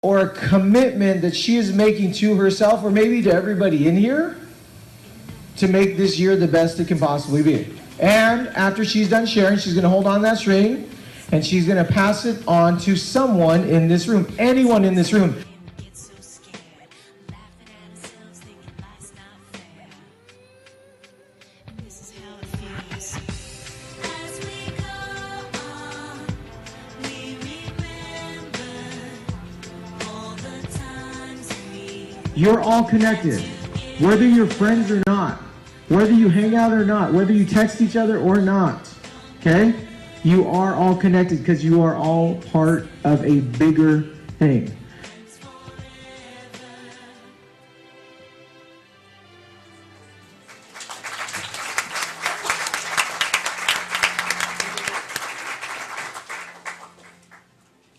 or a commitment that she is making to herself or maybe to everybody in here to make this year the best it can possibly be. And after she's done sharing, she's going to hold on that string and she's going to pass it on to someone in this room, anyone in this room. You're all connected, whether you're friends or not, whether you hang out or not, whether you text each other or not, okay? You are all connected because you are all part of a bigger thing.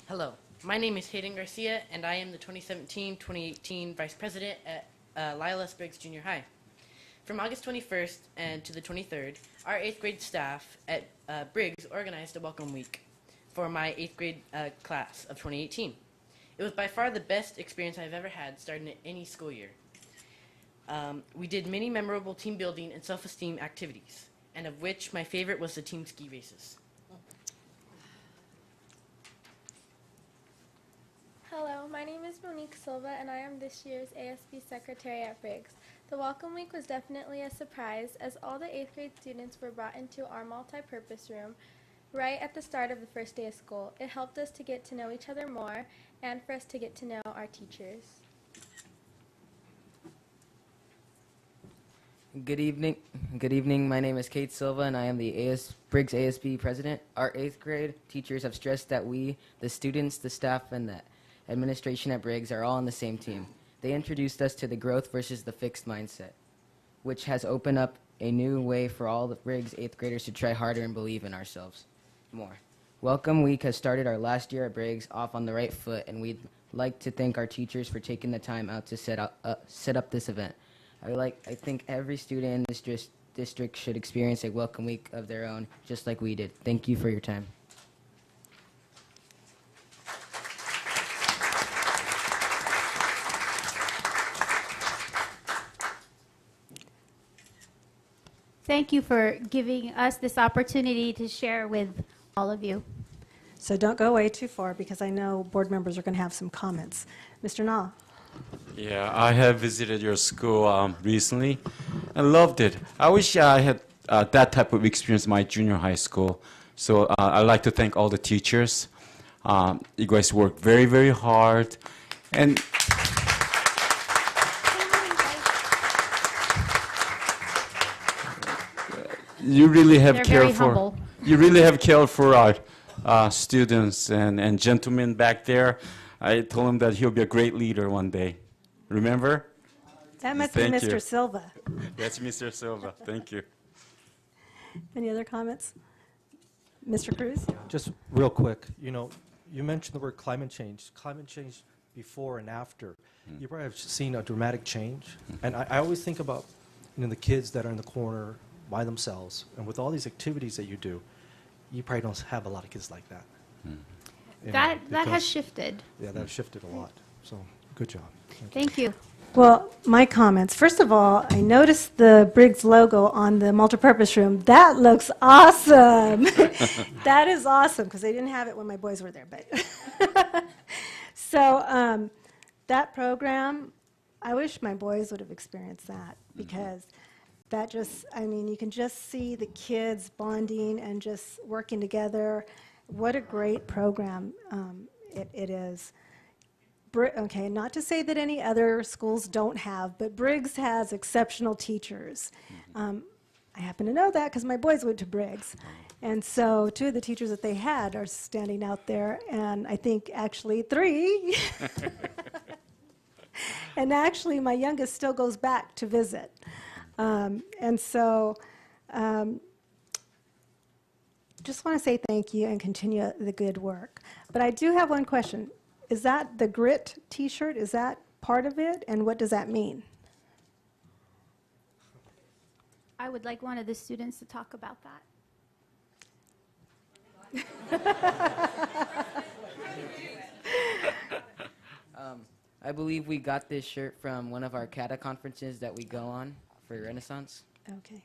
Hello, my name is Hayden Garcia, and I am the 2017-2018 Vice President at Lila Spriggs Junior High. From August 21st and to the 23rd, our 8th grade staff at Briggs organized a welcome week for my 8th grade class of 2018. It was by far the best experience I've ever had starting at any school year. We did many memorable team building and self-esteem activities, and of which my favorite was the team ski races. Hello, my name is Monique Silva, and I am this year's ASB Secretary at Briggs. The Welcome Week was definitely a surprise, as all the 8th grade students were brought into our multi-purpose room right at the start of the first day of school. It helped us to get to know each other more, and for us to get to know our teachers. Good evening. Good evening. My name is Kate Silva, and I am the Briggs ASB president. Our 8th grade teachers have stressed that we, the students, the staff, and the administration at Briggs, are all on the same team. They introduced us to the growth versus the fixed mindset, which has opened up a new way for all the Briggs 8th graders to try harder and believe in ourselves more. Welcome Week has started our last year at Briggs off on the right foot, and we'd like to thank our teachers for taking the time out to set up this event. I think every student in this district should experience a Welcome Week of their own, just like we did. Thank you for your time. Thank you for giving us this opportunity to share with all of you. So don't go away too far because I know board members are going to have some comments. Mr. Na. Yeah, I have visited your school recently and loved it. I wish I had that type of experience in my junior high school. So I'd like to thank all the teachers. You guys work very, very hard. And you really have cared for our students and gentlemen back there. I told him that he'll be a great leader one day. Remember? That must be Mr. Silva. That's Mr. Silva. Thank you. Any other comments? Mr. Cruz? Just real quick, you mentioned the word climate change. Climate change before and after. You probably have seen a dramatic change. And I always think about the kids that are in the corner by themselves. And with all these activities that you do, you probably don't have a lot of kids like that. That has shifted. Yeah, that has shifted a lot. So good job. Thank you. Well, my comments. First of all, I noticed the Briggs logo on the multipurpose room. That looks awesome. That is awesome because they didn't have it when my boys were there. But so that program, I wish my boys would have experienced that because that just, you can just see the kids bonding and just working together. What a great program it is. Okay, not to say that any other schools don't have, but Briggs has exceptional teachers. I happen to know that because my boys went to Briggs. And so 2 of the teachers that they had are standing out there, and I think actually 3. And actually my youngest still goes back to visit. And so just want to say thank you and continue the good work. But I do have one question. Is that the GRIT t-shirt? Is that part of it? And what does that mean? I would like one of the students to talk about that. believe we got this shirt from one of our CATA conferences that we go on for Renaissance. Okay.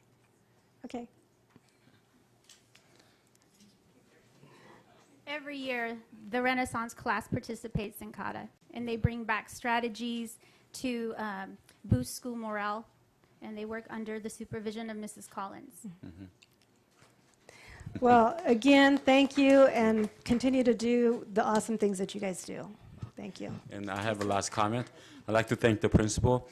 Okay. Every year, the Renaissance class participates in CATA, and they bring back strategies to boost school morale, and they work under the supervision of Mrs. Collins. Well, again, thank you, and continue to do the awesome things that you guys do. Thank you. And I have a last comment. I'd like to thank the principal.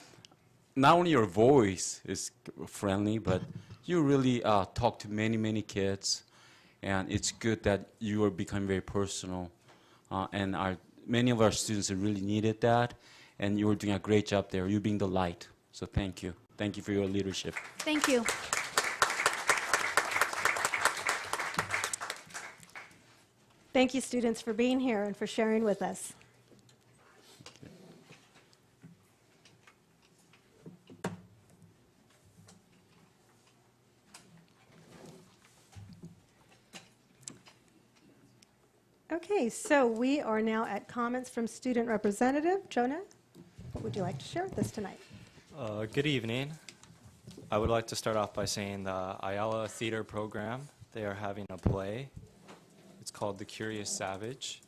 Not only your voice is friendly, but you really talk to many, many kids. And it's good that you are becoming very personal. And many of our students have really needed that. And you are doing a great job there. You're being the light. So thank you. Thank you for your leadership. Thank you. Thank you, students, for being here and for sharing with us. Okay, so we are now at comments from student representative. Jonah, what would you like to share with us tonight? Good evening. I would like to start off by saying the Ayala Theater Program, they are having a play. It's called The Curious Savage.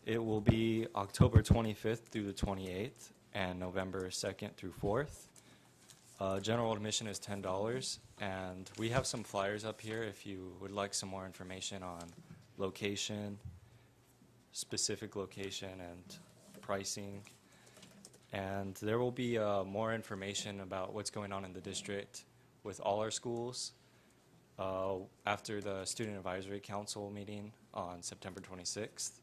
It will be October 25th through the 28th and November 2nd through 4th. General admission is $10, and we have some flyers up here if you would like some more information on location, specific location, and pricing. And there will be more information about what's going on in the district with all our schools after the Student Advisory Council meeting on September 26th.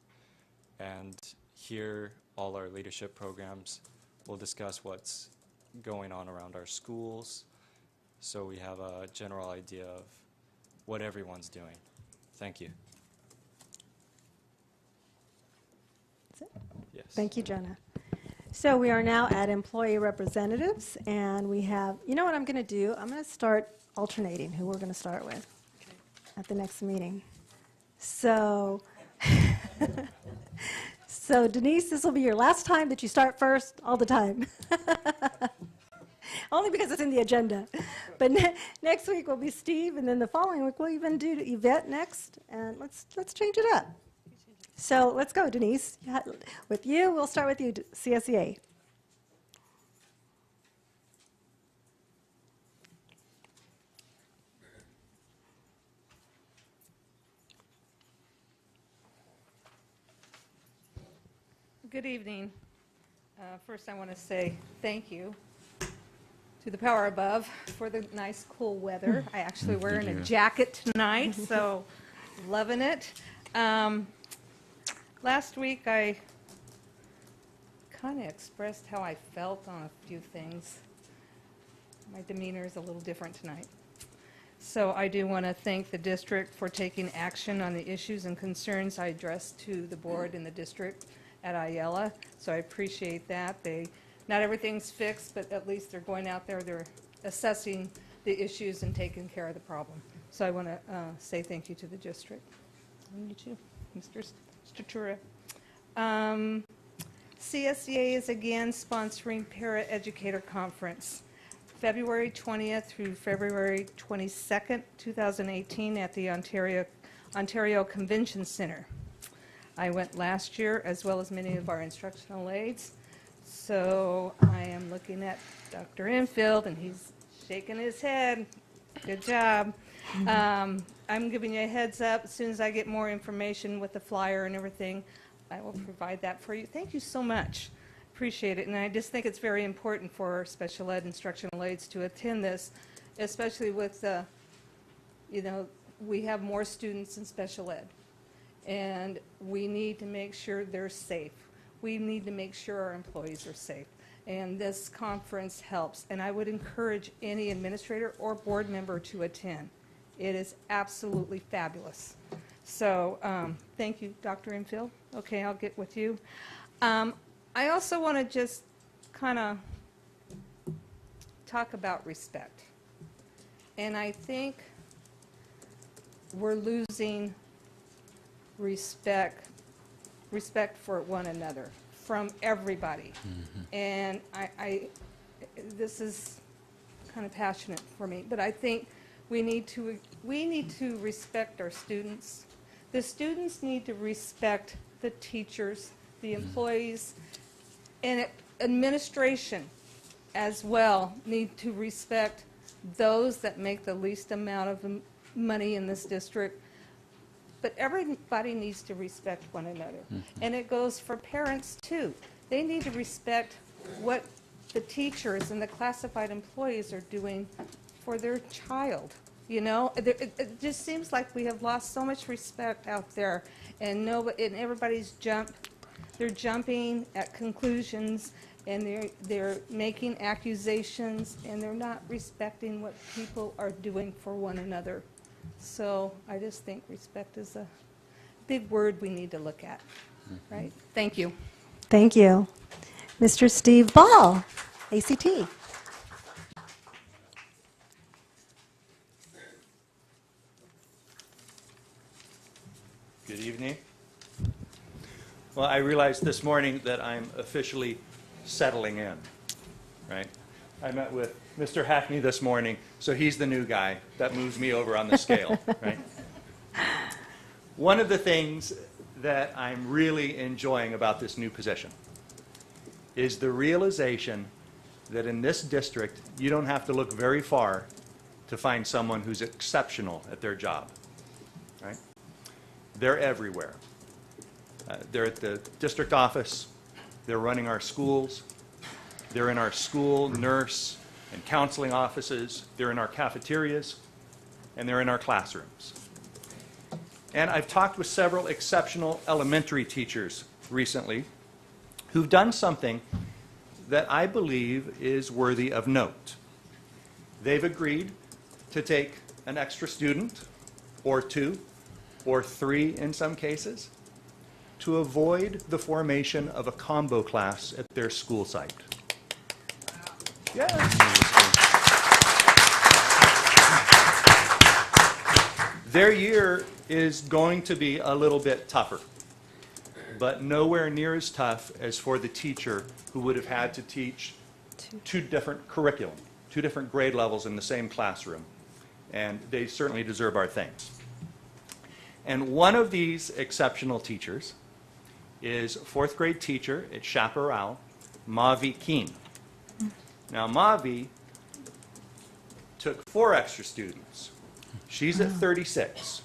And here, all our leadership programs will discuss what's going on around our schools, so we have a general idea of what everyone's doing. Thank you. That's it? Yes. Thank you, Jonah. So we are now at employee representatives, and we have, you know what I'm going to do? I'm going to start alternating who we're going to start with at the next meeting. So, so Denise, this will be your last time that you start first all the time. Only because it's in the agenda. But next week will be Steve, and then the following week we'll even do Yvette next, and let's change it up. So let's go, Denise. With you, we'll start with you, CSEA. Good evening. First, I want to say thank you to the power above for the nice, cool weather. I actually wearing a jacket tonight, so loving it. Last week, I kind of expressed how I felt on a few things. My demeanor is a little different tonight. So I do want to thank the district for taking action on the issues and concerns I addressed to the board in the district at Ayala. So I appreciate that. Not everything's fixed, but at least they're going out there, they're assessing the issues and taking care of the problem. So I want to say thank you to the district. And you too, Mr. Statura. CSEA is again sponsoring Para Educator Conference, February 20th through February 22nd, 2018 at the Ontario Convention Center. I went last year, as well as many of our instructional aides. So I am looking at Dr. Enfield, and he's shaking his head. Good job. I'm giving you a heads up. As soon as I get more information with the flyer and everything, I will provide that for you. Thank you so much. Appreciate it. And I just think it's very important for our special ed instructional aides to attend this, especially with, we have more students in special ed. And we need to make sure they're safe. We need to make sure our employees are safe. And this conference helps. And I would encourage any administrator or board member to attend. It is absolutely fabulous. So thank you, Dr. Enfield. Okay, I'll get with you. I also want to just kind of talk about respect. And I think we're losing respect for one another from everybody. And this is kind of passionate for me, but I think we need to respect our students. The students need to respect the teachers, the employees, and administration as well need to respect those that make the least amount of money in this district. But everybody needs to respect one another. And it goes for parents too. They need to respect what the teachers and the classified employees are doing for their child. You know, it just seems like we have lost so much respect out there, and everybody's they're jumping at conclusions, and they're making accusations, and they're not respecting what people are doing for one another. So I just think respect is a big word we need to look at, right? Thank you. Thank you. Mr. Steve Ball, ACT. Good evening. Well, I realized this morning that I'm officially settling in, right? I met with Mr. Hackney this morning, so he's the new guy. That moves me over on the scale, right? One of the things that I'm really enjoying about this new position is the realization that in this district, you don't have to look very far to find someone who's exceptional at their job, right? They're everywhere. They're at the district office, they're running our schools, they're in our school, nurse, and counseling offices, they're in our cafeterias, and they're in our classrooms. And I've talked with several exceptional elementary teachers recently who've done something that I believe is worthy of note. They've agreed to take an extra student, or two, or three in some cases, to avoid the formation of a combo class at their school site. Yeah. Their year is going to be a little bit tougher, but nowhere near as tough as for the teacher who would have had to teach two different curriculum, two different grade levels in the same classroom. And they certainly deserve our thanks. And one of these exceptional teachers is fourth grade teacher at Chaparral, Mavi Keen. Now, Mavi took 4 extra students. She's at 36.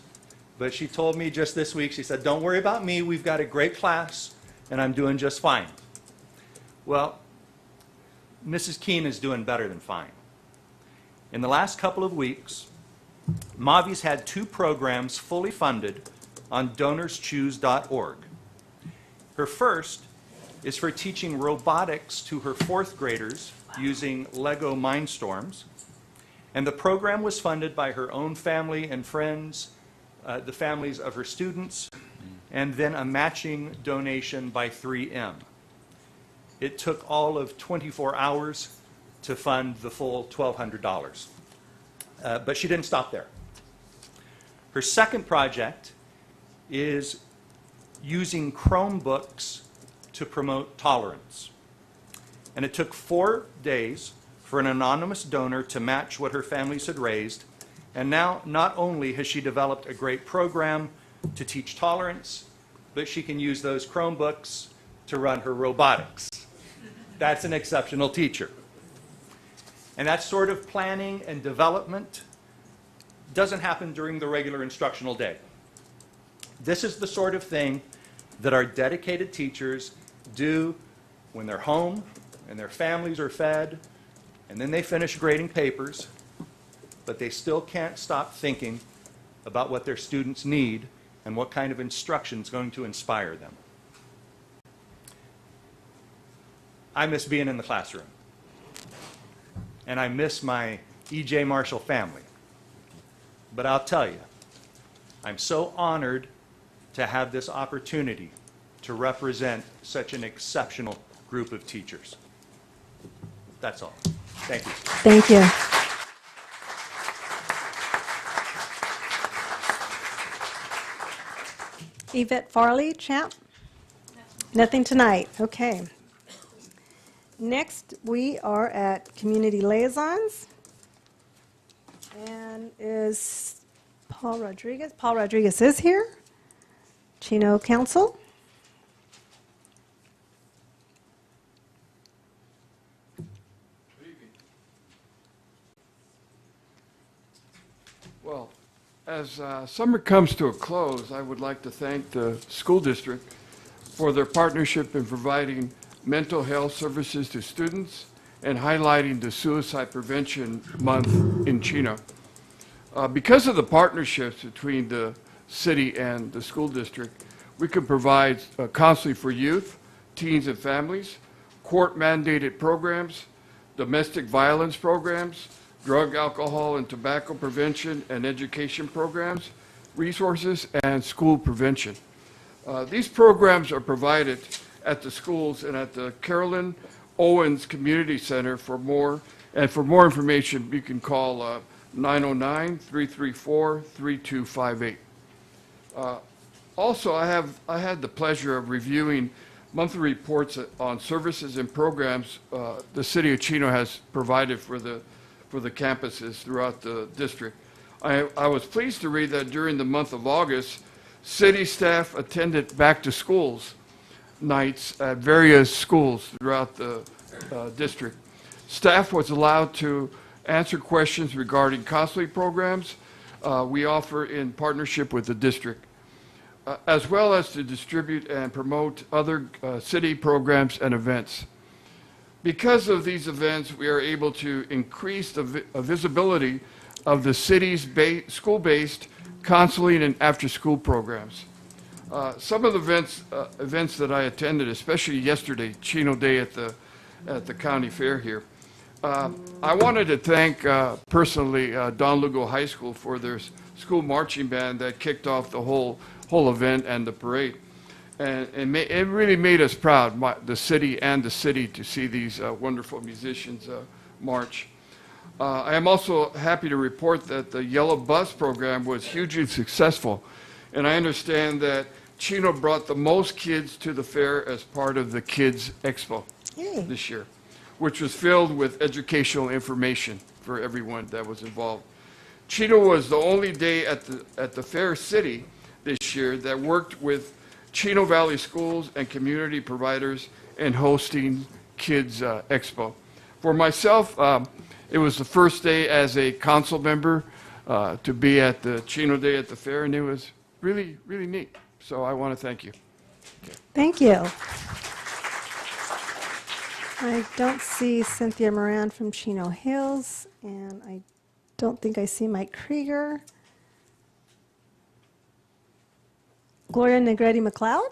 But she told me just this week, she said, don't worry about me, we've got a great class, and I'm doing just fine. Well, Mrs. Keen is doing better than fine. In the last couple of weeks, Mavi's had 2 programs fully funded on donorschoose.org. Her first is for teaching robotics to her 4th graders using Lego Mindstorms. And the program was funded by her own family and friends, the families of her students, and then a matching donation by 3M. It took all of 24 hours to fund the full $1,200. But she didn't stop there. Her second project is using Chromebooks to promote tolerance. And it took 4 days for an anonymous donor to match what her families had raised. And now, not only has she developed a great program to teach tolerance, but she can use those Chromebooks to run her robotics. That's an exceptional teacher. And that sort of planning and development doesn't happen during the regular instructional day. This is the sort of thing that our dedicated teachers do when they're home and their families are fed, and then they finish grading papers, but they still can't stop thinking about what their students need and what kind of instruction is going to inspire them. I miss being in the classroom, and I miss my E.J. Marshall family. But I'll tell you, I'm so honored to have this opportunity to represent such an exceptional group of teachers. That's all. Thank you. Thank you. Yvette Farley, Champ. Nothing tonight, okay. Next, we are at Community Liaisons. And is Paul Rodriguez? Paul Rodriguez is here. Chino Council. Well, as summer comes to a close, I would like to thank the school district for their partnership in providing mental health services to students and highlighting the Suicide Prevention Month in Chino. Because of the partnerships between the city and the school district, we can provide counseling for youth, teens, and families, court-mandated programs, domestic violence programs, drug, alcohol, and tobacco prevention and education programs, resources, and school prevention. These programs are provided at the schools and at the Carolyn Owens Community Center. For more information, you can call 909-334-3258. Also, I had the pleasure of reviewing monthly reports on services and programs the City of Chino has provided for the campuses throughout the district. I was pleased to read that during the month of August, city staff attended back to schools nights at various schools throughout the district. Staff was allowed to answer questions regarding counseling programs we offer in partnership with the district, as well as to distribute and promote other city programs and events. Because of these events, we are able to increase the visibility of the city's school-based counseling and after-school programs. Some of the events that I attended, especially yesterday, Chino Day at the county fair here, I wanted to thank personally Don Lugo High School for their school marching band that kicked off the whole event and the parade. And it really made us proud, the city, to see these wonderful musicians march. I am also happy to report that the Yellow Bus program was hugely successful. And I understand that Chino brought the most kids to the fair as part of the Kids Expo this year, which was filled with educational information for everyone that was involved. Chino was the only day at the Fair City this year that worked with Chino Valley schools and community providers in hosting Kids Expo. For myself, it was the first day as a council member to be at the Chino Day at the fair, and it was really, really neat. So I want to thank you. Thank you. I don't see Cynthia Moran from Chino Hills, and I don't think I see Mike Krieger. Gloria Negretti McLeod?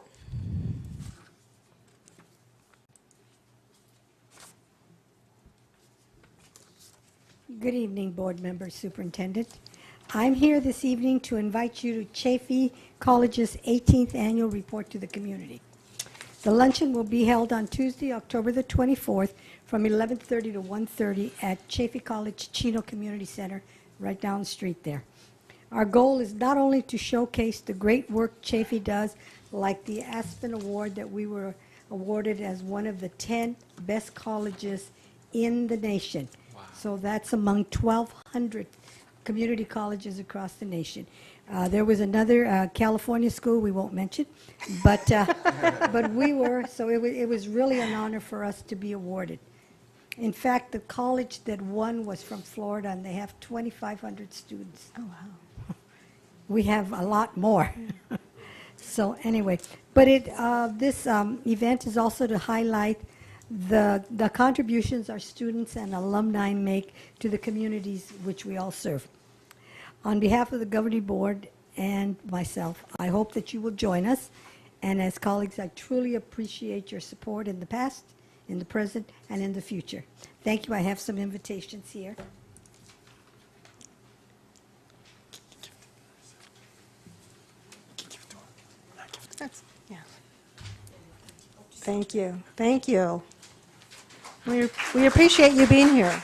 Good evening, board members, superintendent. I'm here this evening to invite you to Chaffey College's 18th annual report to the community. The luncheon will be held on Tuesday, October the 24th from 11:30 to 1:30 at Chaffey College Chino Community Center right down the street there. Our goal is not only to showcase the great work Chaffey does, like the Aspen Award that we were awarded as one of the 10 best colleges in the nation. Wow. So that's among 1,200 community colleges across the nation. There was another California school we won't mention, but but we were, so it was really an honor for us to be awarded. In fact, the college that won was from Florida, and they have 2,500 students. Oh, wow. We have a lot more. So anyway, but this event is also to highlight the contributions our students and alumni make to the communities which we all serve. On behalf of the governing board and myself, I hope that you will join us. And as colleagues, I truly appreciate your support in the past, in the present, and in the future. Thank you. I have some invitations here. Yeah. Thank you. Thank you. We appreciate you being here.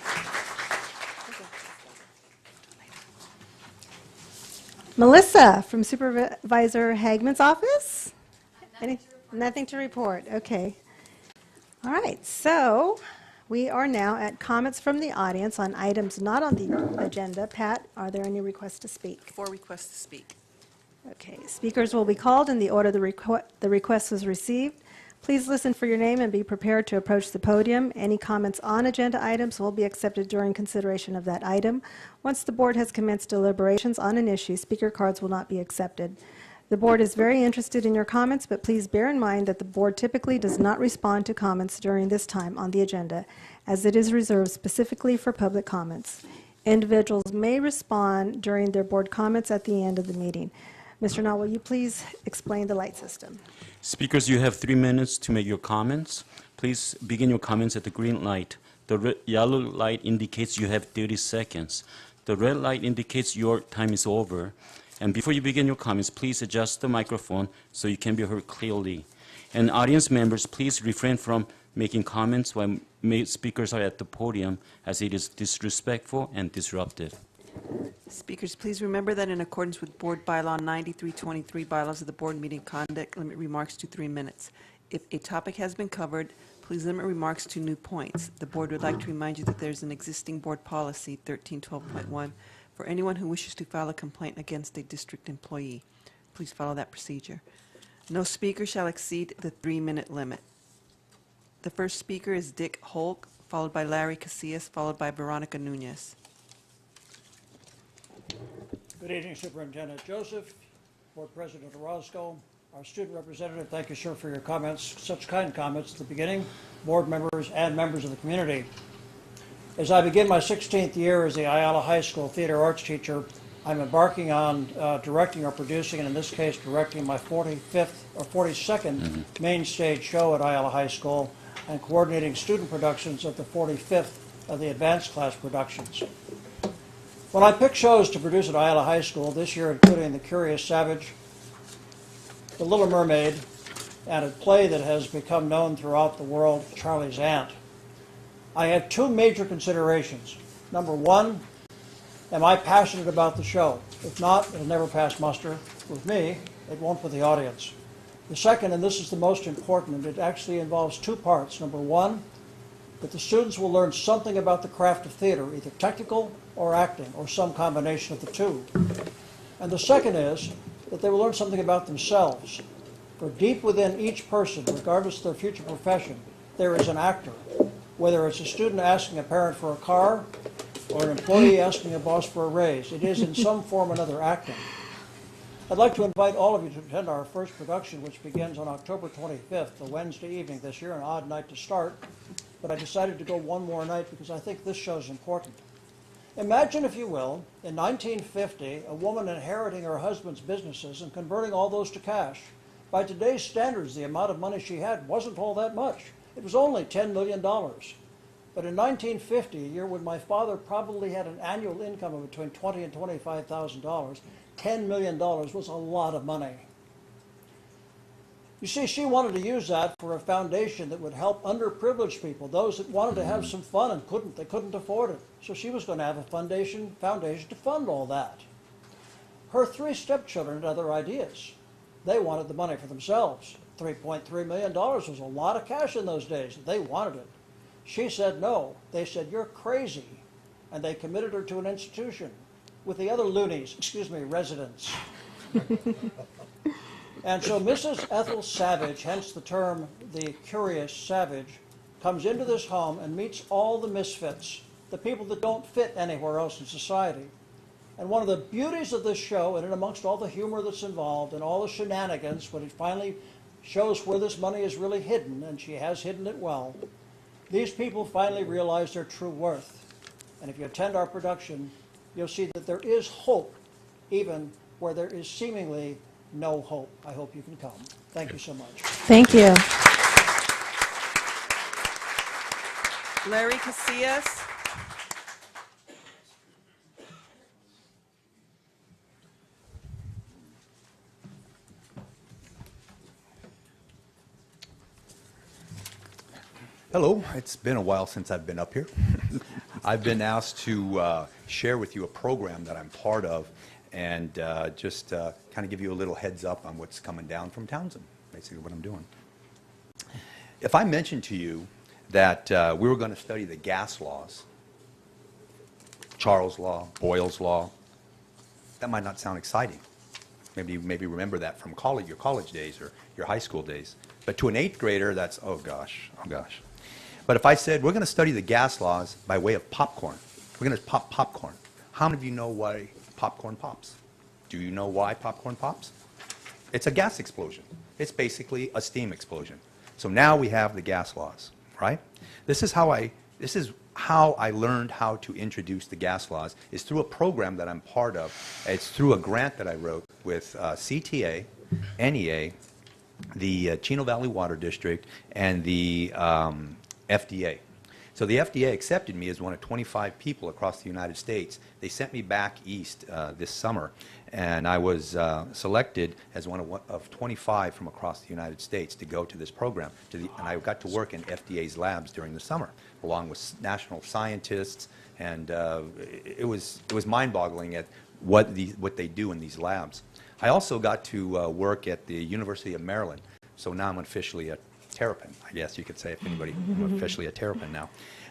Melissa from Supervisor Hagman's office. Nothing to report. Okay. All right. So we are now at comments from the audience on items not on the agenda. Pat, are there any requests to speak? 4 requests to speak. Okay. Speakers will be called in the order the request was received. Please listen for your name and be prepared to approach the podium. Any comments on agenda items will be accepted during consideration of that item. Once the board has commenced deliberations on an issue, speaker cards will not be accepted. The board is very interested in your comments, but please bear in mind that the board typically does not respond to comments during this time on the agenda, as it is reserved specifically for public comments. Individuals may respond during their board comments at the end of the meeting. Mr. Nall, will you please explain the light system? Speakers, you have 3 minutes to make your comments. Please begin your comments at the green light. The yellow light indicates you have 30 seconds. The red light indicates your time is over. And before you begin your comments, please adjust the microphone so you can be heard clearly. And audience members, please refrain from making comments while speakers are at the podium, as it is disrespectful and disruptive. Speakers, please remember that in accordance with Board Bylaw 9323, Bylaws of the Board Meeting Conduct, limit remarks to 3 minutes. If a topic has been covered, please limit remarks to new points. The board would like to remind you that there's an existing board policy, 1312.1, for anyone who wishes to file a complaint against a district employee. Please follow that procedure. No speaker shall exceed the 3-minute limit. The first speaker is Dick Holk, followed by Larry Casillas, followed by Veronica Nunez. Good evening, Superintendent Joseph, Board President Orozco, our student representative. Thank you, sir, for your comments, such kind comments at the beginning, board members and members of the community. As I begin my 16th year as the Ayala High School theater arts teacher, I'm embarking on directing or producing, and in this case, directing my 45th or 42nd main stage show at Ayala High School and coordinating student productions of the 45th of the advanced class productions. When I pick shows to produce at Ayala High School this year, including The Curious Savage, The Little Mermaid, and a play that has become known throughout the world, Charlie's Aunt, I have 2 major considerations. Number 1, am I passionate about the show? If not, it'll never pass muster with me. It won't with the audience. The second, and this is the most important, and it actually involves 2 parts. Number 1, that the students will learn something about the craft of theater, either technical or acting, or some combination of the 2. And the second is that they will learn something about themselves. For deep within each person, regardless of their future profession, there is an actor. Whether it's a student asking a parent for a car or an employee asking a boss for a raise, it is in some form or another acting. I'd like to invite all of you to attend our first production, which begins on October 25th, a Wednesday evening this year, an odd night to start, but I decided to go one more night because I think this show is important. Imagine, if you will, in 1950, a woman inheriting her husband's businesses and converting all those to cash. By today's standards, the amount of money she had wasn't all that much. It was only $10 million. But in 1950, a year when my father probably had an annual income of between $20,000 and $25,000, $10 million was a lot of money. You see, she wanted to use that for a foundation that would help underprivileged people, those that wanted to have some fun and they couldn't afford it. So she was going to have a foundation to fund all that. Her 3 stepchildren had other ideas. They wanted the money for themselves. $3.3 million was a lot of cash in those days. They wanted it. She said no. They said, "You're crazy." And they committed her to an institution with the other loonies, residents. And so Mrs. Ethel Savage, hence the term The Curious Savage, comes into this home and meets all the misfits, the people that don't fit anywhere else in society. And one of the beauties of this show, and in amongst all the humor that's involved and all the shenanigans, when it finally shows where this money is really hidden, and she has hidden it well, these people finally realize their true worth. And if you attend our production, you'll see that there is hope, even where there is seemingly no hope. I hope you can come. Thank you so much. Thank you. Larry Casillas. Hello, it's been a while since I've been up here. I've been asked to share with you a program that I'm part of and just kind of give you a little heads up on what's coming down from Townsend, basically what I'm doing. If I mentioned to you that we were going to study the gas laws, Charles' Law, Boyle's Law, that might not sound exciting. Maybe you remember that from college, your college days or your high school days. But to an 8th grader, that's, oh gosh, oh gosh. But if I said, we're going to study the gas laws by way of popcorn, we're going to pop popcorn. How many of you know why popcorn pops? Do you know why popcorn pops? It's a gas explosion. It's basically a steam explosion. So now we have the gas laws, right? This is how I learned how to introduce the gas laws, is through a program that I'm part of. It's through a grant that I wrote with CTA, NEA, the Chino Valley Water District, and the FDA. So the FDA accepted me as one of 25 people across the United States. They sent me back east this summer, and I was selected as one of 25 from across the United States to go to this program. And I got to work in FDA's labs during the summer, along with national scientists, and it was mind-boggling at what they do in these labs. I also got to work at the University of Maryland, so now I'm officially a Terrapin, I guess you could say, if anybody, I'm officially a Terrapin now.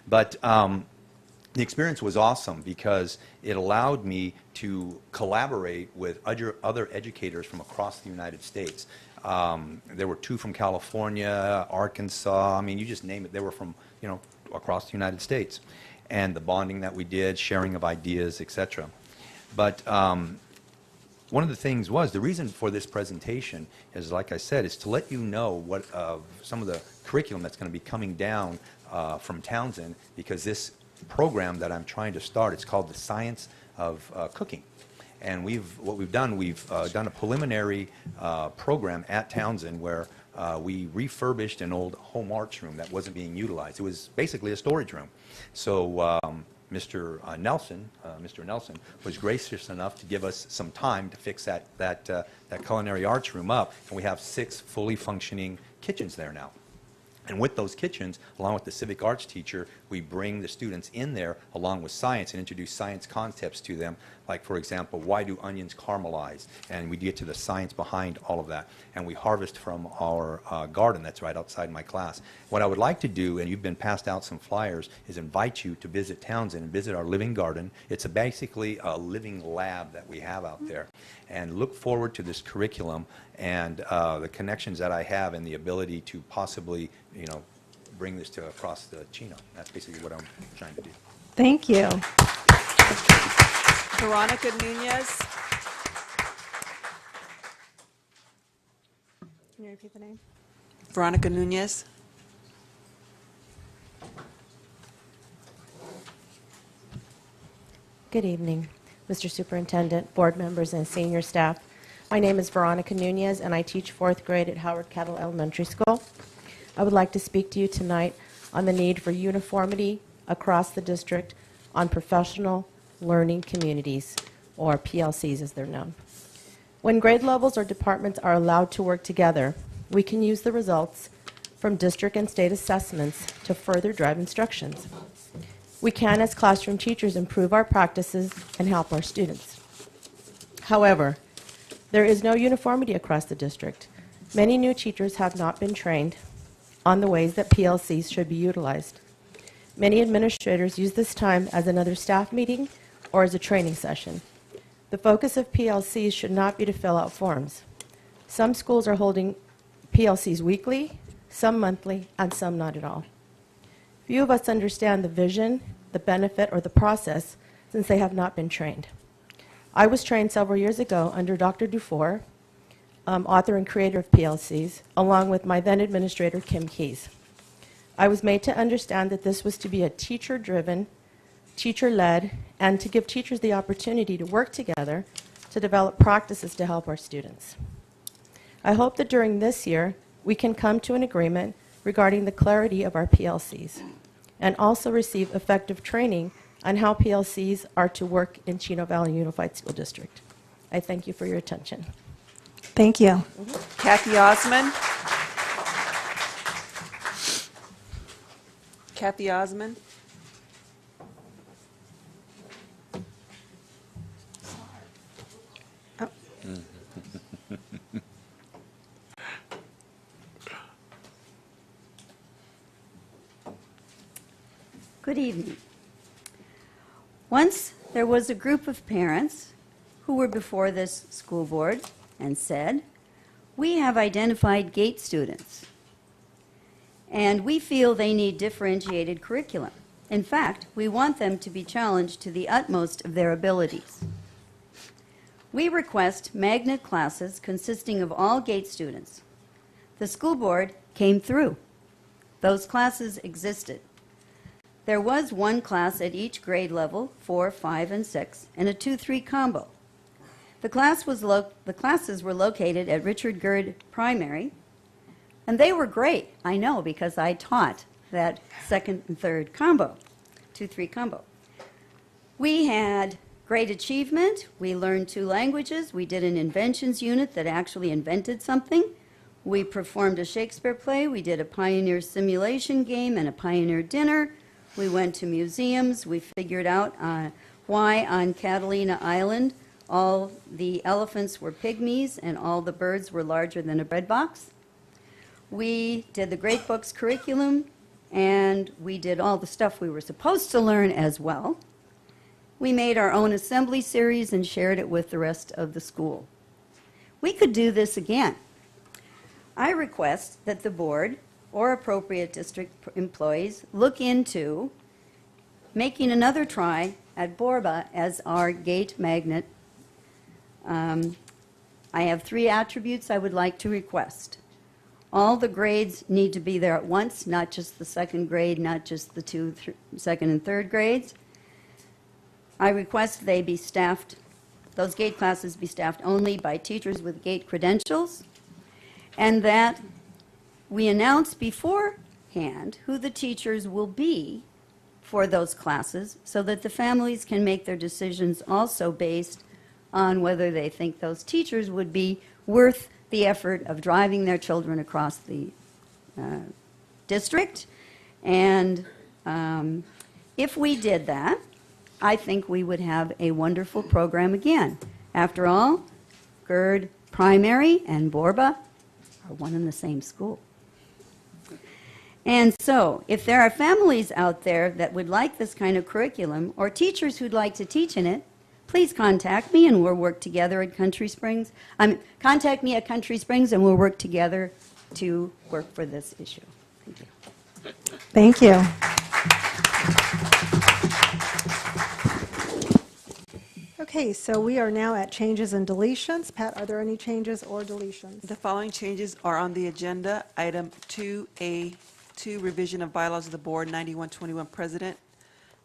But the experience was awesome because it allowed me to collaborate with other educators from across the United States. There were 2 from California, Arkansas, I mean, you just name it, they were from, across the United States. And the bonding that we did, sharing of ideas, etc. But one of the things was, the reason for this presentation is, like I said, is to let you know what some of the curriculum that's going to be coming down from Townsend, because this program that I'm trying to start, it's called the Science of Cooking. And what we've done a preliminary program at Townsend where we refurbished an old home arts room that wasn't being utilized. It was basically a storage room. So Mr. Nelson was gracious enough to give us some time to fix that culinary arts room up, and we have 6 fully functioning kitchens there now. And with those kitchens, along with the civic arts teacher, we bring the students in there along with science and introduce science concepts to them. Like, for example, why do onions caramelize? And we get to the science behind all of that. And we harvest from our garden that's right outside my class. What I would like to do, and you've been passed out some flyers, is invite you to visit Townsend and visit our living garden. It's basically a living lab that we have out there. And look forward to this curriculum and the connections that I have and the ability to possibly, bring this to across the Chino. That's basically what I'm trying to do. Thank you. Veronica Nunez. Can you repeat the name? Veronica Nunez. Good evening, Mr. Superintendent, board members, and senior staff. My name is Veronica Nunez, and I teach 4th grade at Howard Kettle Elementary School. I would like to speak to you tonight on the need for uniformity across the district on professional learning communities, or PLCs as they're known. When grade levels or departments are allowed to work together, we can use the results from district and state assessments to further drive instructions. We can, as classroom teachers, improve our practices and help our students. However, there is no uniformity across the district. Many new teachers have not been trained on the ways that PLCs should be utilized. Many administrators use this time as another staff meeting or as a training session. The focus of PLCs should not be to fill out forms. Some schools are holding PLCs weekly, some monthly, and some not at all. Few of us understand the vision, the benefit, or the process since they have not been trained. I was trained several years ago under Dr. Dufour, author and creator of PLCs, along with my then administrator, Kim Keys. I was made to understand that this was to be a teacher-driven, teacher-led, and to give teachers the opportunity to work together to develop practices to help our students. I hope that during this year, we can come to an agreement regarding the clarity of our PLCs and also receive effective training on how PLCs are to work in Chino Valley Unified School District. I thank you for your attention. Thank you. Kathy Osman. Kathy Osman. Good evening. Once there was a group of parents who were before this school board and said, "We have identified GATE students, and we feel they need differentiated curriculum. In fact, we want them to be challenged to the utmost of their abilities. We request magnet classes consisting of all GATE students." The school board came through. Those classes existed. There was one class at each grade level, 4, 5, and 6, and a 2-3 combo. The classes were located at Richard Gerd Primary, and they were great. I know because I taught that 2nd and 3rd combo, 2-3 combo. We had great achievement. We learned 2 languages. We did an inventions unit that actually invented something. We performed a Shakespeare play. We did a pioneer simulation game and a pioneer dinner. We went to museums. We figured out why on Catalina Island all the elephants were pygmies and all the birds were larger than a bread box. We did the Great Books curriculum, and we did all the stuff we were supposed to learn as well. We made our own assembly series and shared it with the rest of the school. We could do this again. I request that the board or appropriate district employees look into making another try at Borba as our GATE magnet. I have 3 attributes I would like to request. All the grades need to be there at once, not just the 2nd grade, not just the 2nd and 3rd grades. I request they be staffed, those GATE classes be staffed only by teachers with GATE credentials, and that we announce beforehand who the teachers will be for those classes so that the families can make their decisions also based on whether they think those teachers would be worth the effort of driving their children across the district. And if we did that, I think we would have a wonderful program again. After all, Gerd Primary and Borba are one and the same school. And so, if there are families out there that would like this kind of curriculum or teachers who'd like to teach in it, please contact me and we'll work together at Country Springs. Contact me at Country Springs and we'll work together to work for this issue. Thank you. Thank you. Okay, so we are now at changes and deletions. Pat, are there any changes or deletions? The following changes are on the agenda. Item 2A2, revision of bylaws of the board, 9121 president.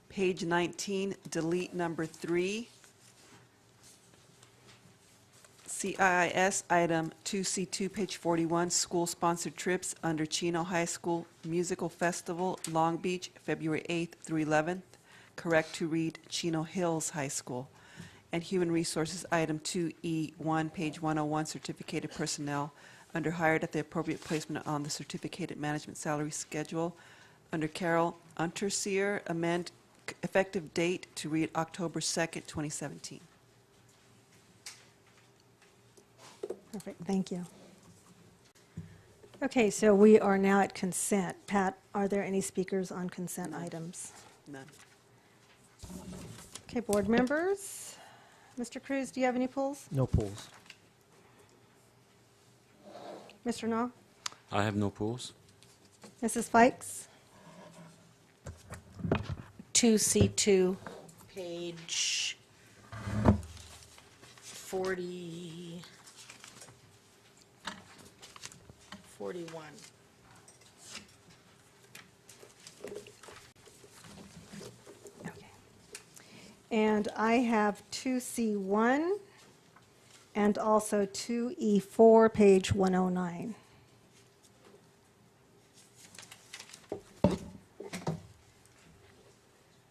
Page 19, delete number 3. CIIS item 2C2, page 41, school-sponsored trips under Chino High School Musical Festival, Long Beach, February 8th through 11th. Correct to read Chino Hills High School. And Human Resources item 2E1, page 101, certificated personnel under hired at the appropriate placement on the certificated management salary schedule. Under Carol Unterseer, amend effective date to read October 2nd, 2017. Perfect, thank you. Okay, so we are now at consent. Pat, are there any speakers on consent items? None. Okay, board members. Mr. Cruz, do you have any polls? No polls. Mr. Nah? I have no polls. Mrs. Fikes? 2C2, page 41. And I have 2C1 and also 2E4, page 109.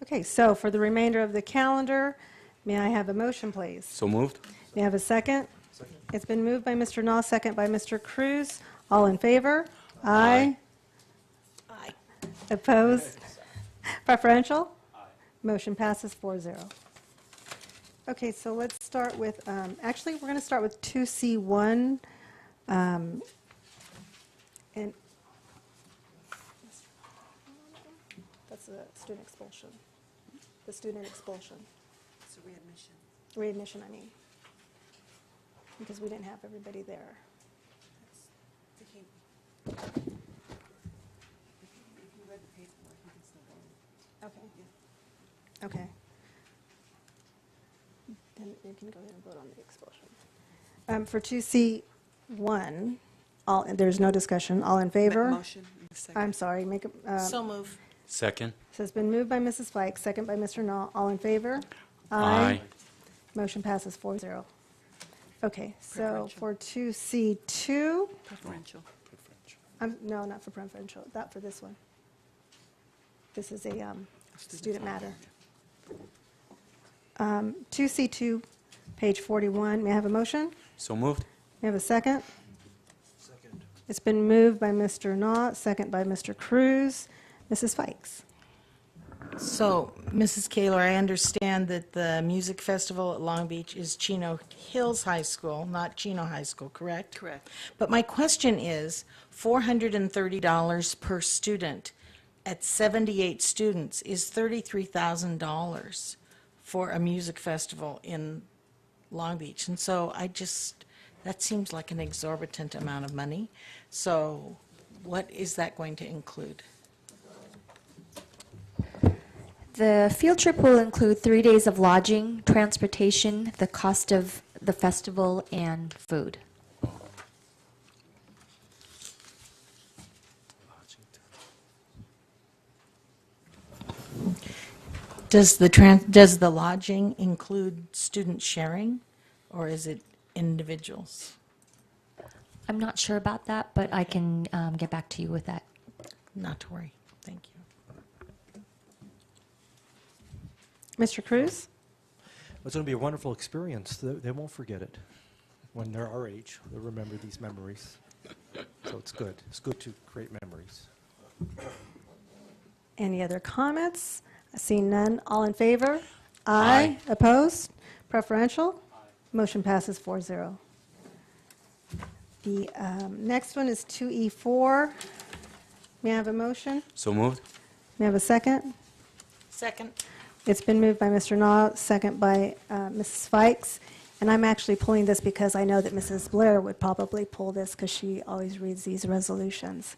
Okay, so for the remainder of the calendar, may I have a motion, please? So moved. May I have a second? Second. It's been moved by Mr. Nah, second by Mr. Cruz. All in favor? Aye. Aye. Opposed? Preferential? Aye. Motion passes 4-0. Okay, so let's start with, actually, we're going to start with 2C1. And that's was student expulsion. The student expulsion. It's a readmission. Readmission, I mean. Because we didn't have everybody there. If you read the paperwork, you can still vote. Okay. Okay. Then you can go ahead and vote on the expulsion. For 2C1, there's no discussion. All in favor? Motion. Second. I'm sorry. So move. Second. So it's been moved by Mrs. Fike, second by Mr. Knoll. All in favor? Aye. Motion passes 4-0. Okay, so for 2C2, Preferential. no, not for preferential, that for this one. This is a student matter. 2C2, page 41, may I have a motion? So moved. May I have a second? Second. It's been moved by Mr. Knott, second by Mr. Cruz. Mrs. Fikes. So, Mrs. Kaler, I understand that the music festival at Long Beach is Chino Hills High School, not Chino High School, correct? Correct. But my question is, $430 per student at 78 students is $33,000 for a music festival in Long Beach. And so that seems like an exorbitant amount of money. So what is that going to include? The field trip will include 3 days of lodging, transportation, the cost of the festival, and food. Does the lodging include student sharing, or is it individuals? I'm not sure about that, but I can get back to you with that. Not to worry. Thank you. Mr. Cruz? It's going to be a wonderful experience. They won't forget it. When they're our age, they'll remember these memories. So it's good. It's good to create memories. Any other comments? Seeing none, all in favor? Aye. Opposed? Preferential? Motion passes 4-0. The next one is 2E4. May I have a motion? So moved. May I have a second? Second. It's been moved by Mr. Knott, second by Mrs. Fikes. And I'm actually pulling this because I know that Mrs. Blair would probably pull this because she always reads these resolutions.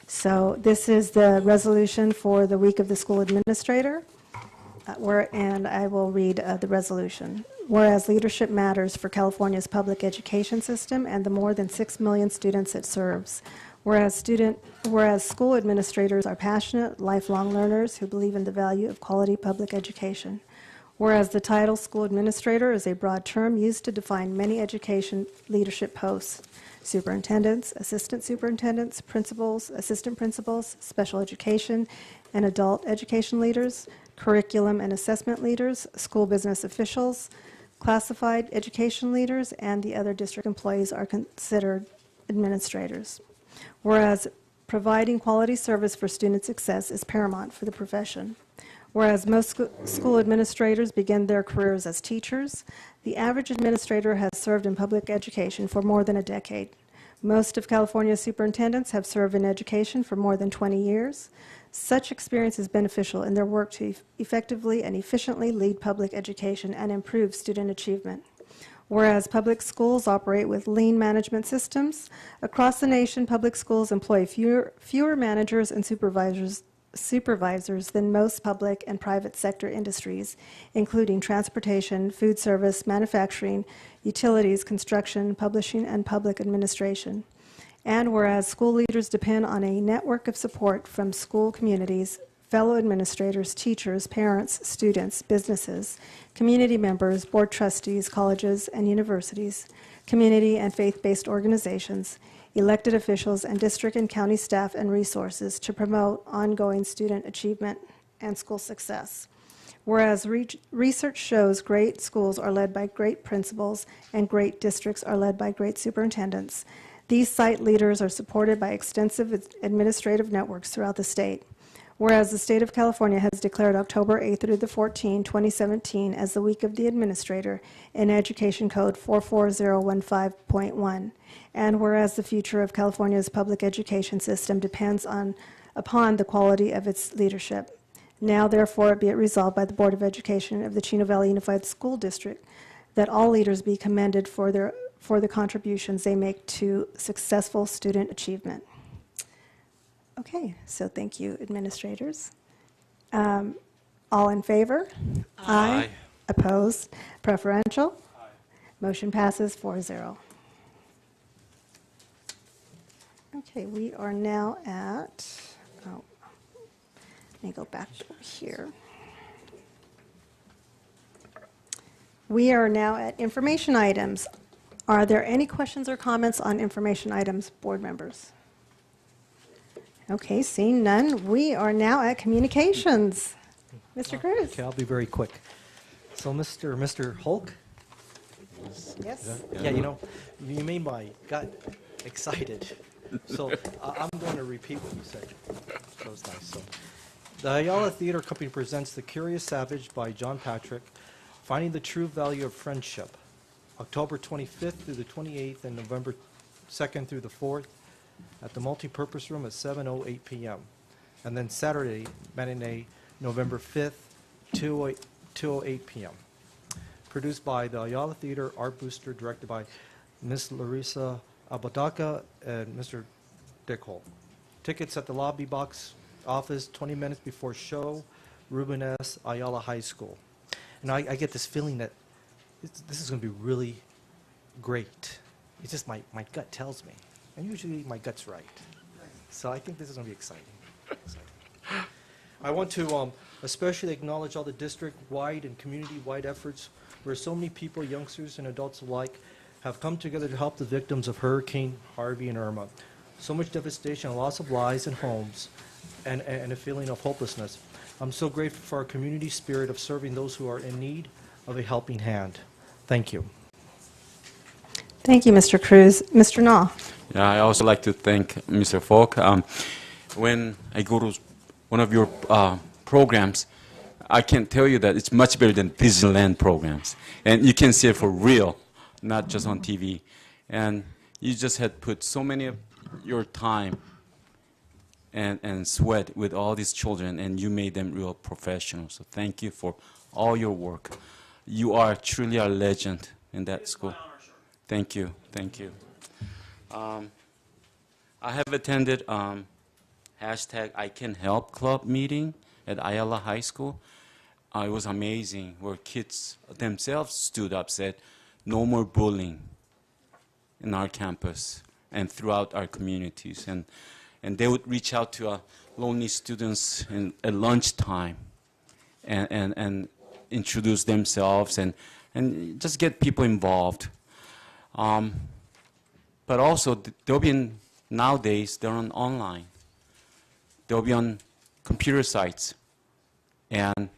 So this is the resolution for the week of the school administrator, and I will read the resolution. Whereas leadership matters for California's public education system and the more than 6 million students it serves. Whereas school administrators are passionate, lifelong learners who believe in the value of quality public education. Whereas the title school administrator is a broad term used to define many education leadership posts: superintendents, assistant superintendents, principals, assistant principals, special education and adult education leaders, curriculum and assessment leaders, school business officials, classified education leaders, and the other district employees are considered administrators. Whereas providing quality service for student success is paramount for the profession. Whereas most school administrators begin their careers as teachers, the average administrator has served in public education for more than a decade. Most of California's superintendents have served in education for more than 20 years. Such experience is beneficial in their work to effectively and efficiently lead public education and improve student achievement. Whereas public schools operate with lean management systems, across the nation, public schools employ fewer managers and supervisors than most public and private sector industries, including transportation, food service, manufacturing, utilities, construction, publishing, and public administration. And whereas school leaders depend on a network of support from school communities, fellow administrators, teachers, parents, students, businesses, community members, board trustees, colleges and universities, community and faith-based organizations, elected officials, and district and county staff and resources to promote ongoing student achievement and school success. Whereas research shows great schools are led by great principals and great districts are led by great superintendents, these site leaders are supported by extensive administrative networks throughout the state. Whereas the state of California has declared October 8th through the 14th, 2017 as the Week of the Administrator in Education Code 44015.1. And whereas the future of California's public education system depends upon the quality of its leadership. Now, therefore, be it resolved by the Board of Education of the Chino Valley Unified School District that all leaders be commended for the contributions they make to successful student achievement. Okay, so thank you, administrators. All in favor? Aye. Opposed? Preferential? Aye. Motion passes 4-0. Okay, we are now at, let me go back here. We are now at information items. Are there any questions or comments on information items, board members? Okay, seeing none, we are now at communications. Mr. Cruz? Okay, I'll be very quick. So Mr. Hulk? Yes. Yeah, you made my gut excited. So I'm going to repeat what you said. That was nice. So, the Ayala Theater Company presents The Curious Savage by John Patrick, Finding the True Value of Friendship, October 25th through the 28th and November 2nd through the 4th at the Multipurpose Room at 7:08 p.m. And then Saturday, matinee, November 5th, 2:08 p.m. Produced by the Ayala Theater Art Booster, directed by Ms. Larissa Apodaca and Mr. Dick Holt. Tickets at the lobby box office 20 minutes before show, Ruben S. Ayala High School. And I get this feeling that this is going to be really great. It's just my gut tells me. And usually my gut's right. So I think this is going to be exciting. I want to especially acknowledge all the district-wide and community-wide efforts where so many people, youngsters and adults alike, have come together to help the victims of Hurricane Harvey and Irma. So much devastation, a loss of lives and homes, and a feeling of hopelessness. I'm so grateful for our community spirit of serving those who are in need of a helping hand. Thank you. Thank you, Mr. Cruz. Mr. Nah. Yeah, I also like to thank Mr. Falk. When I go to one of your programs, I can tell you that it's much better than Disneyland programs. And you can see it for real, not just on TV. And you just had put so many of your time and sweat with all these children, and you made them real professionals. So thank you for all your work. You are truly a legend in that school. Thank you. Thank you. I have attended hashtag I Can Help Club meeting at Ayala High School. It was amazing, where kids themselves stood up, said, no more bullying in our campus and throughout our communities. And they would reach out to lonely students at lunchtime and introduce themselves and just get people involved. But also, they'll be nowadays, they're online. They'll be on computer sites, and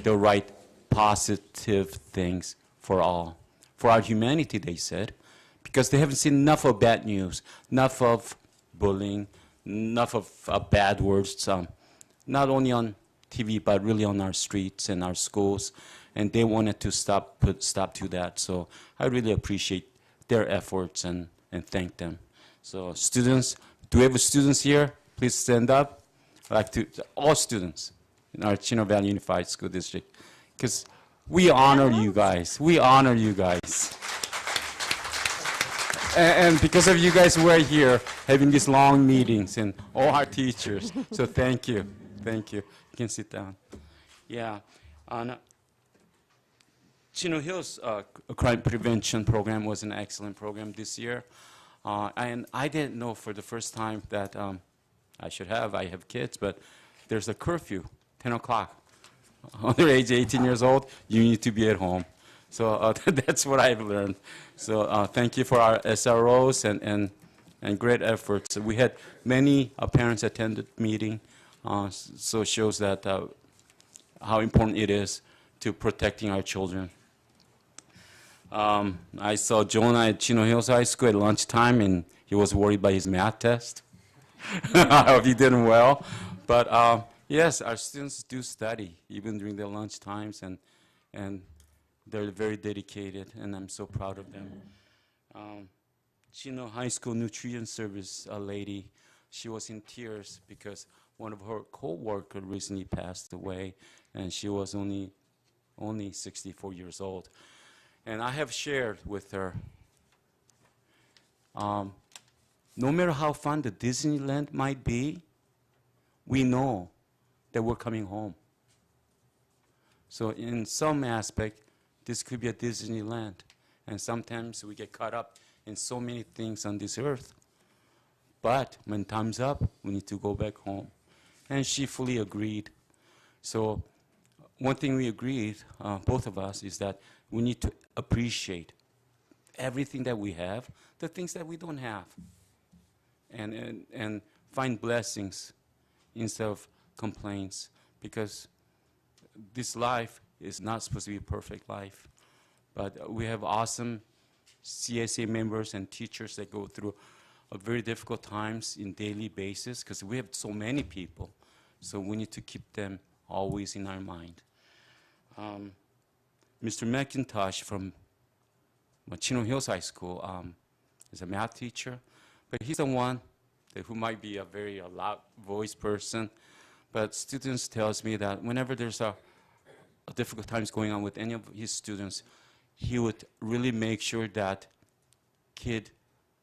they'll write positive things for all. For our humanity, they said, because they haven't seen enough of bad news, enough of bullying, enough of bad words, not only on TV, but really on our streets and our schools. And they wanted to put stop to that. So I really appreciate their efforts and thank them. So students, do we have students here? Please stand up. I'd like to all students in our Chino Valley Unified School District, because we honor you guys. We honor you guys. And because of you guys, we're here having these long meetings, and all our teachers. So thank you. Thank you. You can sit down. Yeah. Chino Hills Crime Prevention Program was an excellent program this year. And I didn't know for the first time that I have kids, but there's a curfew, 10 o'clock. Under age 18 years old, you need to be at home. So that's what I've learned. So thank you for our SROs and great efforts. We had many parents attend the meeting, so it shows that how important it is to protecting our children. I saw Jonah at Chino Hills High School at lunchtime, and he was worried by his math test. I hope he did well. But yes, our students do study, even during their lunch times, and they're very dedicated, and I'm so proud of them. Chino High School Nutrition Service lady, she was in tears because one of her co-workers recently passed away, and she was only 64 years old. And I have shared with her, no matter how fun the Disneyland might be, we know that we're coming home. So in some aspect, this could be a Disneyland. And sometimes we get caught up in so many things on this earth. But when time's up, we need to go back home. And she fully agreed. So one thing we agreed, both of us, is that we need to appreciate everything that we have, the things that we don't have, and find blessings instead of complaints, because this life is not supposed to be a perfect life. But we have awesome CSA members and teachers that go through very difficult times in daily basis, because we have so many people. So we need to keep them always in our mind. Mr. McIntosh from Chino Hills High School is a math teacher, but he's the one who might be a very loud voice person. But students tells me that whenever there's a difficult times going on with any of his students, he would really make sure that kid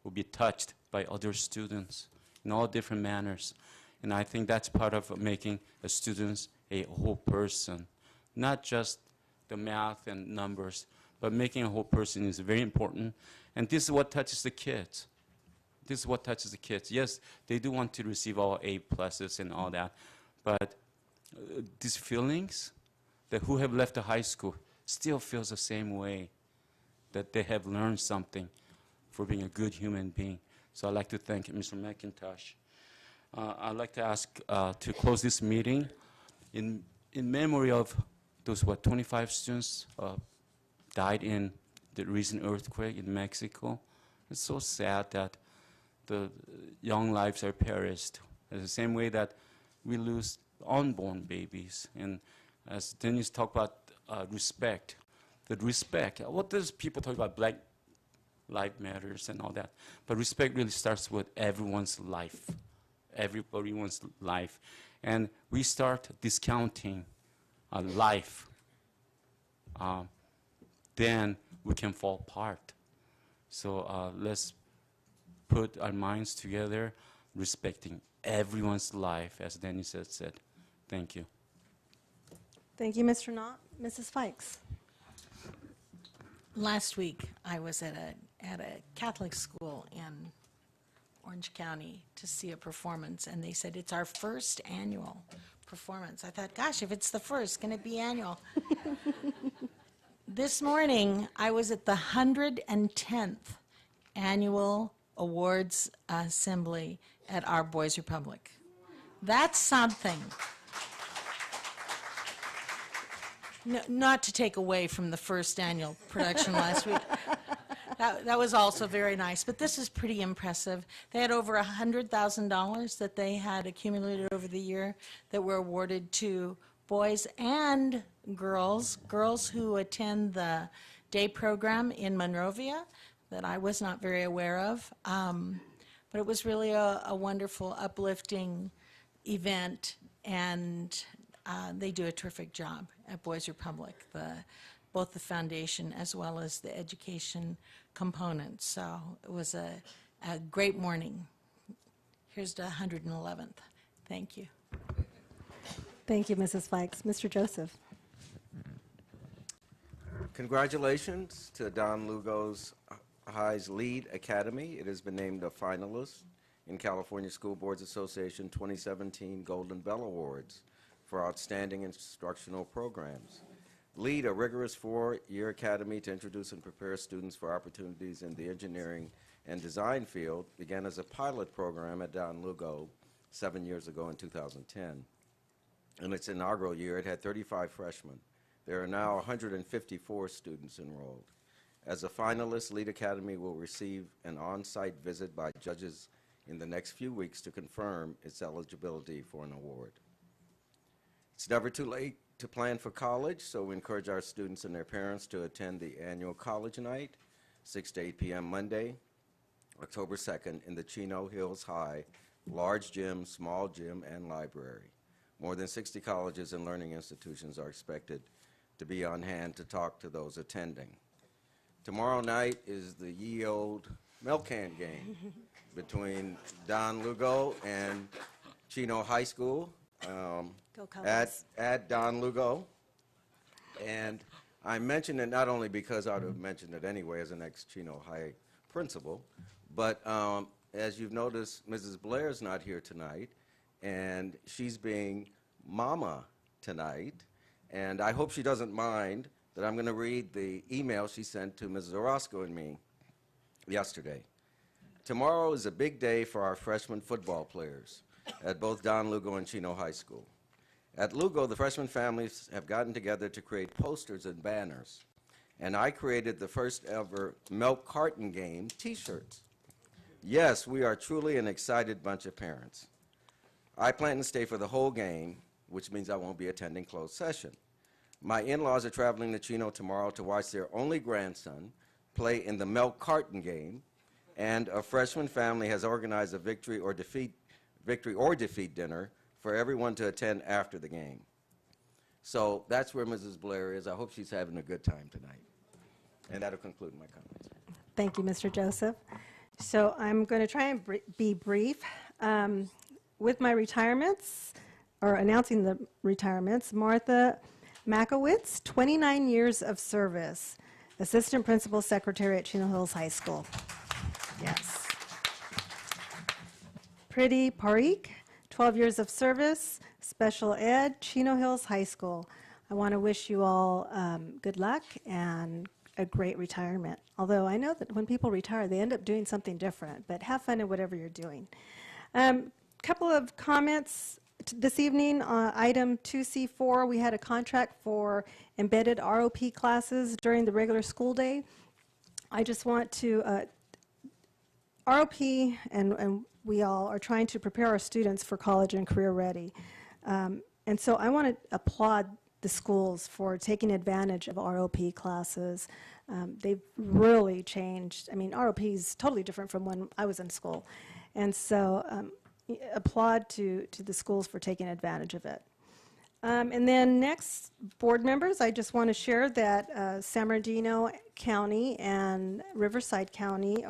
will be touched by other students in all different manners. And I think that's part of making a student a whole person, not just the math and numbers, but making a whole person is very important. And this is what touches the kids. This is what touches the kids. Yes, they do want to receive all A pluses and all that, but these feelings that who have left the high school still feels the same way, that they have learned something for being a good human being. So I'd like to thank Mr. McIntosh. I'd like to ask to close this meeting in memory of those, 25 students died in the recent earthquake in Mexico. It's so sad that the young lives are perished. In the same way that we lose unborn babies. And as Dennis talked about respect, what does people talk about Black Lives Matters and all that? But respect really starts with everyone's life, everyone's life. And we start discounting life, then we can fall apart. So let's put our minds together, respecting everyone's life, as Dennis had said. Thank you. Thank you, Mr. Knott. Mrs. Fikes. Last week, I was at a Catholic school in Orange County to see a performance, and they said it's our first annual performance. I thought, gosh, if it's the first, can it be annual? This morning, I was at the 110th annual awards assembly at our Boys Republic. That's something. No, not to take away from the first annual production last week. That was also very nice, but this is pretty impressive. They had over $100,000 that they had accumulated over the year that were awarded to boys and girls who attend the day program in Monrovia that I was not very aware of. But it was really a wonderful, uplifting event, and they do a terrific job at Boys Republic, both the foundation as well as the education component. So it was a great morning. Here's the 111th. Thank you. Thank you, Mrs. Fikes. Mr. Joseph. Congratulations to Don Lugo's High's Lead Academy. It has been named a finalist in California School Boards Association 2017 Golden Bell Awards for outstanding instructional programs. LEAD, a rigorous 4-year academy to introduce and prepare students for opportunities in the engineering and design field, began as a pilot program at Don Lugo 7 years ago in 2010. In its inaugural year, it had 35 freshmen. There are now 154 students enrolled. As a finalist, LEAD Academy will receive an on-site visit by judges in the next few weeks to confirm its eligibility for an award. It's never too late to plan for college, so we encourage our students and their parents to attend the annual college night, 6 to 8 p.m. Monday, October 2nd, in the Chino Hills High large gym, small gym, and library. More than 60 colleges and learning institutions are expected to be on hand to talk to those attending. Tomorrow night is the ye old milk can game between Don Lugo and Chino High School Go Cowboys. at Don Lugo. And I mention it not only because I would have mentioned it anyway as an ex-Chino High principal, but as you've noticed, Mrs. Blair's not here tonight, and she's being mama tonight. And I hope she doesn't mind that I'm going to read the email she sent to Mrs. Orozco and me yesterday. Tomorrow is a big day for our freshman football players at both Don Lugo and Chino High School. At Lugo, the freshman families have gotten together to create posters and banners, and I created the first ever milk carton game t-shirts. Yes, we are truly an excited bunch of parents. I plan to stay for the whole game, which means I won't be attending closed session. My in-laws are traveling to Chino tomorrow to watch their only grandson play in the milk carton game, and a freshman family has organized a victory or defeat dinner for everyone to attend after the game. So that's where Mrs. Blair is. I hope she's having a good time tonight. And that'll conclude my comments. Thank you, Mr. Joseph. So I'm going to try and be brief. With my retirements, or announcing the retirements, Martha Makowitz, 29 years of service, Assistant Principal Secretary at Chino Hills High School. Yes. Priti Parikh, 12 years of service, Special Ed, Chino Hills High School. I want to wish you all good luck and a great retirement. Although I know that when people retire, they end up doing something different, but have fun in whatever you're doing. Couple of comments this evening on item 2C4. We had a contract for embedded ROP classes during the regular school day. I just want to, ROP and we all are trying to prepare our students for college and career ready. And so I want to applaud the schools for taking advantage of ROP classes. They've really changed. I mean, ROP is totally different from when I was in school. And so applaud to the schools for taking advantage of it. And then next, board members, I just want to share that San Bernardino County and Riverside County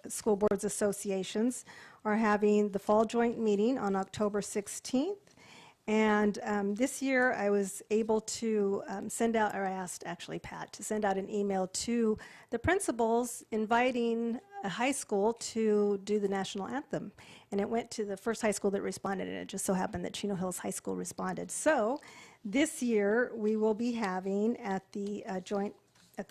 school boards associations are having the fall joint meeting on October 16th. And this year I was able to send out, or I asked actually Pat to send out an email to the principals inviting a high school to do the national anthem. And it went to the first high school that responded, and it just so happened that Chino Hills High School responded. So this year we will be having at the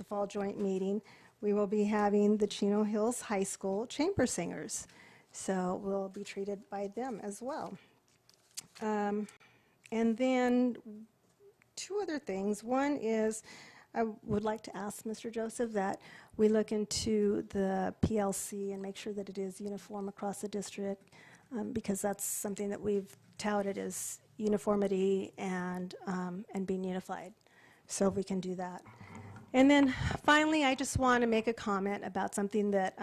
fall joint meeting, we will be having the Chino Hills High School chamber singers. So we'll be treated by them as well. And then two other things. One is I would like to ask Mr. Joseph that we look into the PLC and make sure that it is uniform across the district, because that's something that we've touted as uniformity and being unified. So if we can do that. And then finally, I just want to make a comment about something that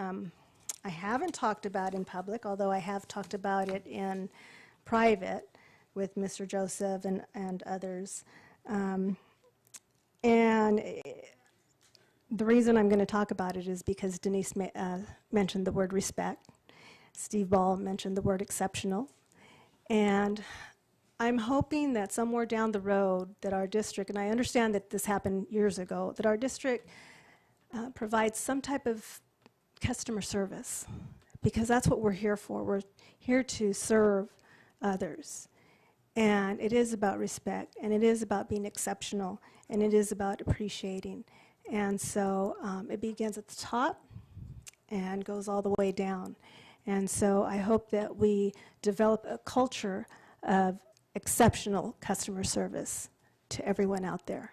I haven't talked about in public, although I have talked about it in private with Mr. Joseph and others. And the reason I'm going to talk about it is because Denise mentioned the word respect. Steve Ball mentioned the word exceptional. And I'm hoping that somewhere down the road that our district, and I understand that this happened years ago, that our district provides some type of customer service, because that's what we're here for. We're here to serve others. And it is about respect, and it is about being exceptional, and it is about appreciating. And so it begins at the top and goes all the way down. And so I hope that we develop a culture of exceptional customer service to everyone out there.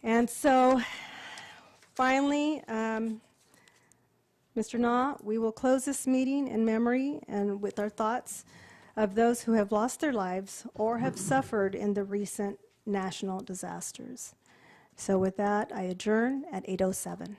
And so finally, Mr. Na, we will close this meeting in memory and with our thoughts of those who have lost their lives or have suffered in the recent national disasters. So with that, I adjourn at 8:07.